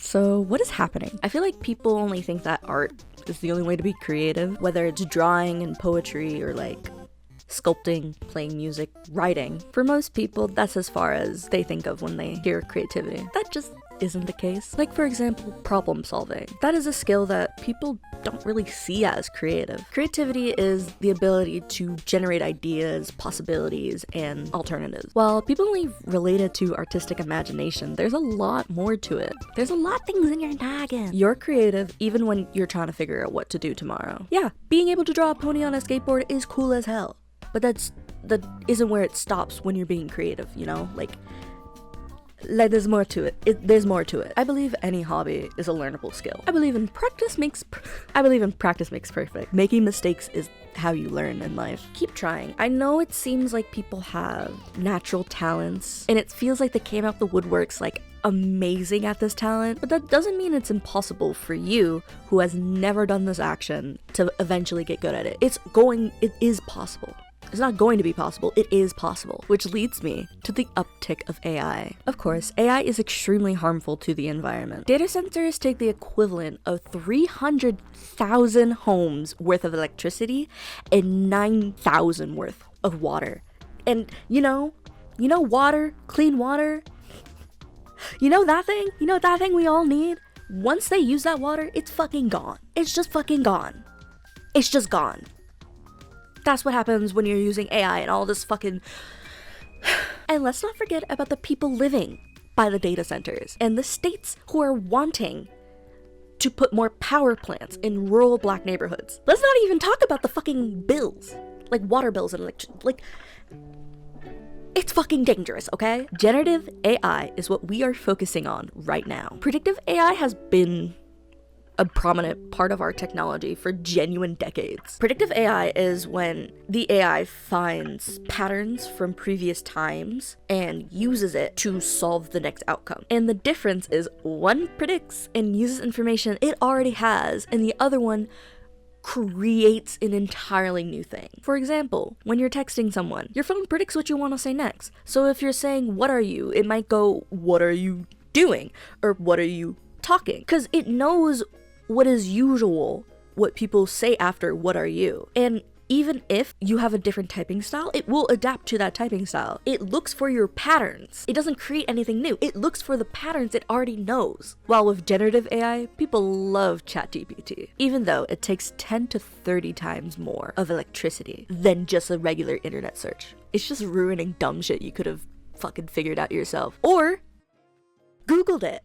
So what is happening? I feel like people only think that art is the only way to be creative, whether it's drawing and poetry or like sculpting, playing music, writing. For most people, that's as far as they think of when they hear creativity. That just isn't the case. Like, for example, problem solving. That is a skill that people don't really see as creative. Creativity is the ability to generate ideas, possibilities, and alternatives. While people only relate it to artistic imagination, there's a lot more to it. There's a lot of things in your noggin. You're creative even when you're trying to figure out what to do tomorrow. Yeah, being able to draw a pony on a skateboard is cool as hell. But that isn't where it stops when you're being creative, you know? Like there's more to it. There's more to it. I believe any hobby is a learnable skill. I believe in practice makes perfect. Making mistakes is how you learn in life. Keep trying. I know it seems like people have natural talents, and it feels like they came out the woodworks like amazing at this talent, but that doesn't mean it's impossible for you who has never done this action to eventually get good at it. It is possible. It's not going to be possible, it is possible. Which leads me to the uptick of AI. Of course, AI is extremely harmful to the environment. Data centers take the equivalent of 300,000 homes worth of electricity and 9,000 worth of water. And you know water, clean water, you know that thing we all need? Once they use that water, it's fucking gone. It's just fucking gone. It's just gone. That's what happens when you're using AI and all this fucking... And let's not forget about the people living by the data centers and the states who are wanting to put more power plants in rural black neighborhoods. Let's not even talk about the fucking bills. Like water bills and like... It's fucking dangerous, okay? Generative AI is what we are focusing on right now. Predictive AI has been a prominent part of our technology for genuine decades. Predictive AI is when the AI finds patterns from previous times and uses it to solve the next outcome. And the difference is one predicts and uses information it already has, and the other one creates an entirely new thing. For example, when you're texting someone, your phone predicts what you want to say next. So if you're saying, "What are you?" it might go, "What are you doing?" or "What are you talking?" Because it knows what is usual, what people say after "what are you?" And even if you have a different typing style, it will adapt to that typing style. It looks for your patterns. It doesn't create anything new. It looks for the patterns it already knows. While with generative AI, people love ChatGPT, even though it takes 10 to 30 times more of electricity than just a regular internet search. It's just ruining dumb shit you could have fucking figured out yourself. Or Googled it.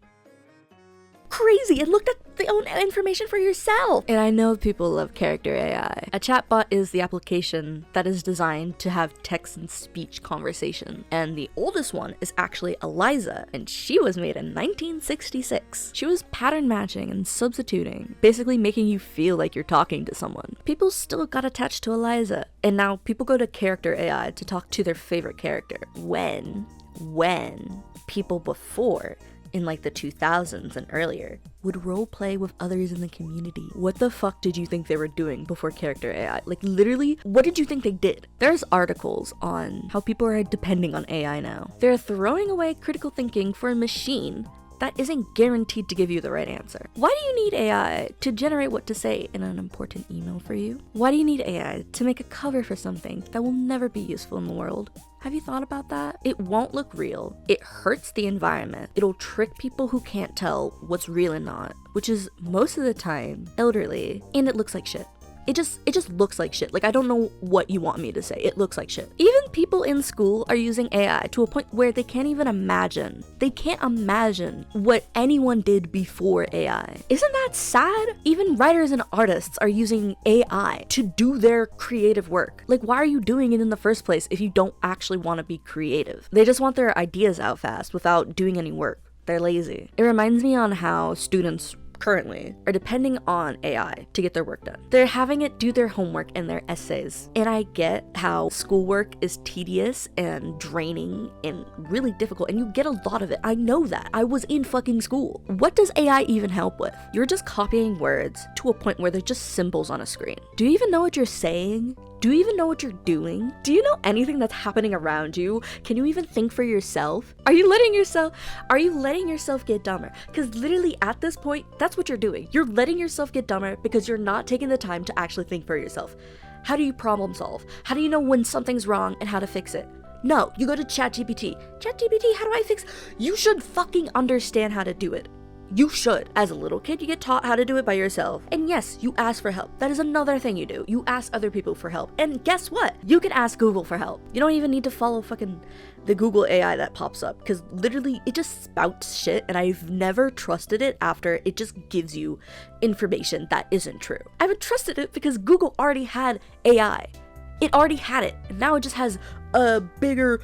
Crazy, and looked at the own information for yourself. And I know people love character AI. A chatbot is the application that is designed to have text and speech conversation. And the oldest one is actually Eliza, and she was made in 1966. She was pattern matching and substituting, basically making you feel like you're talking to someone. People still got attached to Eliza, and now people go to character AI to talk to their favorite character. When people before, in like the 2000s and earlier, would roleplay with others in the community. What the fuck did you think they were doing before character AI? Like literally, what did you think they did? There's articles on how people are depending on AI now. They're throwing away critical thinking for a machine that isn't guaranteed to give you the right answer. Why do you need AI to generate what to say in an important email for you? Why do you need AI to make a cover for something that will never be useful in the world? Have you thought about that? It won't look real. It hurts the environment. It'll trick people who can't tell what's real and not, which is most of the time elderly, and it looks like shit. It just looks like shit. Like, I don't know what you want me to say. It looks like shit. Even people in school are using AI to a point where they can't even imagine. They can't imagine what anyone did before AI. Isn't that sad? Even writers and artists are using AI to do their creative work. Like, why are you doing it in the first place if you don't actually want to be creative? They just want their ideas out fast without doing any work. They're lazy. It reminds me on how students currently are depending on AI to get their work done. They're having it do their homework and their essays. And I get how schoolwork is tedious and draining and really difficult, and you get a lot of it. I know that. I was in fucking school. What does AI even help with? You're just copying words to a point where they're just symbols on a screen. Do you even know what you're saying? Do you even know what you're doing? Do you know anything that's happening around you? Can you even think for yourself? Are you letting yourself get dumber? Because literally at this point, that's what you're doing. You're letting yourself get dumber because you're not taking the time to actually think for yourself. How do you problem solve? How do you know when something's wrong and how to fix it? No, you go to ChatGPT. ChatGPT, how do I fix? You should fucking understand how to do it. You should. As a little kid, you get taught how to do it by yourself. And yes, you ask for help. That is another thing you do. You ask other people for help. And guess what? You can ask Google for help. You don't even need to follow fucking the Google AI that pops up, because literally it just spouts shit, and I've never trusted it after it just gives you information that isn't true. I haven't trusted it because Google already had AI. It already had it, and now it just has a bigger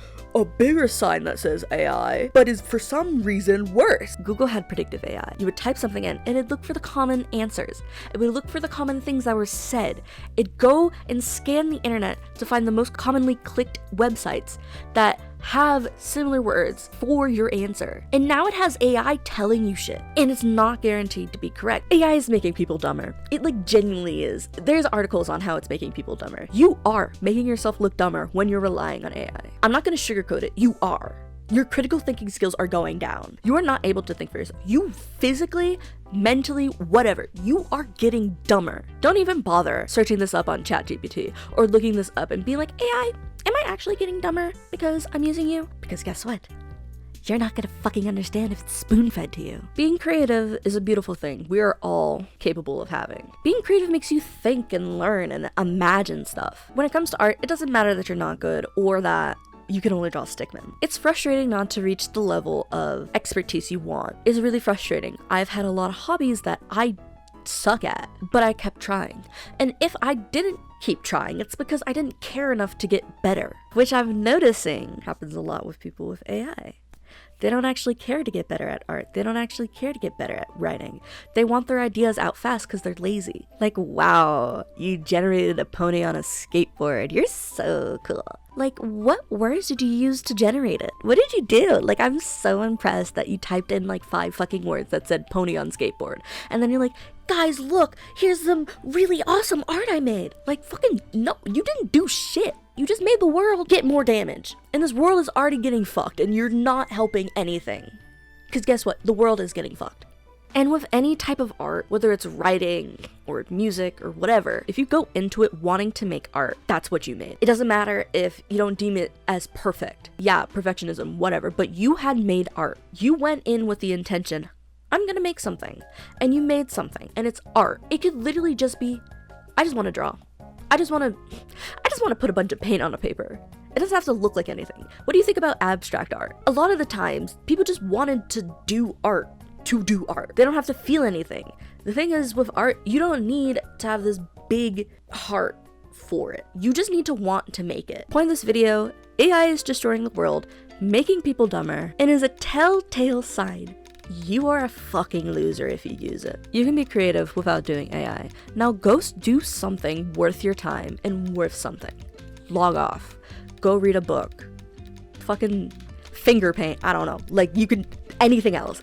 sign that says AI, but is for some reason worse. Google had predictive AI. You would type something in, and it'd look for the common answers. It would look for the common things that were said. It'd go and scan the internet to find the most commonly clicked websites that have similar words for your answer. And now it has AI telling you shit, and it's not guaranteed to be correct. AI is making people dumber. It like genuinely is. There's articles on how it's making people dumber. You are making yourself look dumber when you're relying on AI. I'm not gonna sugarcoat it. You are. Your critical thinking skills are going down. You are not able to think for yourself. You physically, mentally, whatever, you are getting dumber. Don't even bother searching this up on ChatGPT or looking this up and being like, AI, am I actually getting dumber because I'm using you? Because guess what? You're not gonna fucking understand if it's spoon-fed to you. Being creative is a beautiful thing we are all capable of having. Being creative makes you think and learn and imagine stuff. When it comes to art, it doesn't matter that you're not good or that you can only draw stickmen. It's frustrating not to reach the level of expertise you want. It's really frustrating. I've had a lot of hobbies that I suck at, but I kept trying. And if I didn't keep trying, it's because I didn't care enough to get better, which I'm noticing happens a lot with people with AI. They don't actually care to get better at art. They don't actually care to get better at writing. They want their ideas out fast because they're lazy. Like, wow, you generated a pony on a skateboard. You're so cool. Like, what words did you use to generate it? What did you do? Like, I'm so impressed that you typed in like 5 fucking words that said pony on skateboard. And then you're like, guys, look, here's some really awesome art I made. Like, fucking, no, you didn't do shit. You just made the world get more damage. And this world is already getting fucked, and you're not helping anything. Because guess what? The world is getting fucked. And with any type of art, whether it's writing or music or whatever, if you go into it wanting to make art, that's what you made. It doesn't matter if you don't deem it as perfect. Yeah, perfectionism, whatever, but you had made art. You went in with the intention, I'm gonna make something. And you made something, and it's art. It could literally just be, I just want to draw. I just want to put a bunch of paint on a paper. It doesn't have to look like anything. What do you think about abstract art? A lot of the times, people just wanted to do art to do art. They don't have to feel anything. The thing is, with art, you don't need to have this big heart for it. You just need to want to make it. Point of this video, AI is destroying the world, making people dumber, and is a telltale sign you are a fucking loser if you use it. You can be creative without doing AI. Now go do something worth your time and worth something. Log off. Go read a book. Fucking finger paint. I don't know. Like, you could, anything else.